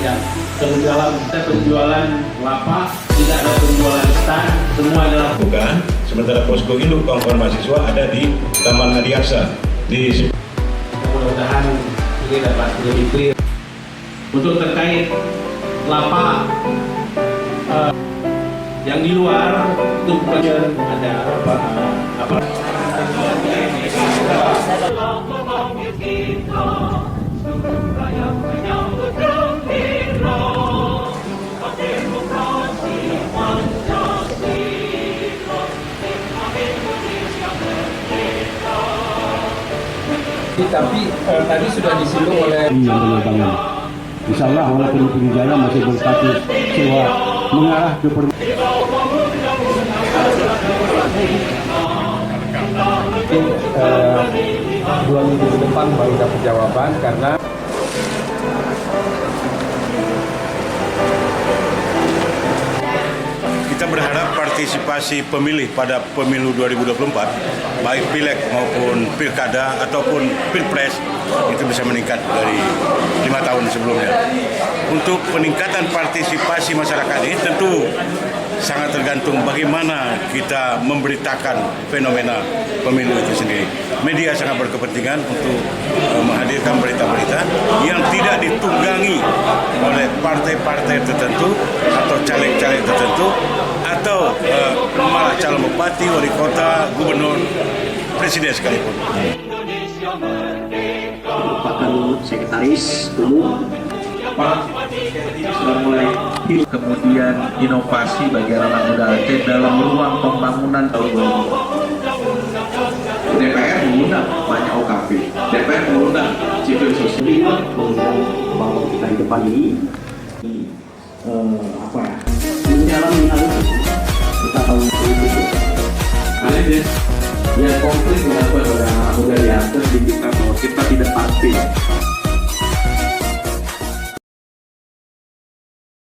tidak dalam penjualan lapak, tidak ada penjualan stand, semua adalah bukan. Sementara posko induk kawan-kawan mahasiswa ada di Taman Adiaksa di mudah-mudahan ini dapat lebih clear. Untuk terkait lapak yang di luar itu ada apa? Tapi tadi sudah disinggung oleh penerbangan. Insya Allah walaupun Sriwijaya masih berstatus sewa mengarah ke mungkin 2 minggu ke depan baru dapat jawaban karena kita berharap partisipasi pemilih pada pemilu 2024, baik pileg maupun pilkada ataupun pilpres, itu bisa meningkat dari 5 tahun sebelumnya. Untuk peningkatan partisipasi masyarakat ini tentu sangat tergantung bagaimana kita memberitakan fenomena pemilu itu sendiri. Media sangat berkepentingan untuk menghadirkan berita-berita yang tidak ditunggangi oleh partai-partai tertentu atau caleg-caleg tertentu atau malah calon bupati, wali kota, gubernur, presiden sekalipun. Merupakan sekretaris umum sudah mulai kemudian inovasi bagi anak muda Aceh dalam ruang pembangunan tahun 2020. DPR mengundang banyak OKP, DPR mengundang civil sosial, mengundang bahwa kita di depan ini menjalani hal itu kita tahu itu karena dia konflik dilakukan oleh anak muda di atas di kita bahwa kita tidak pasti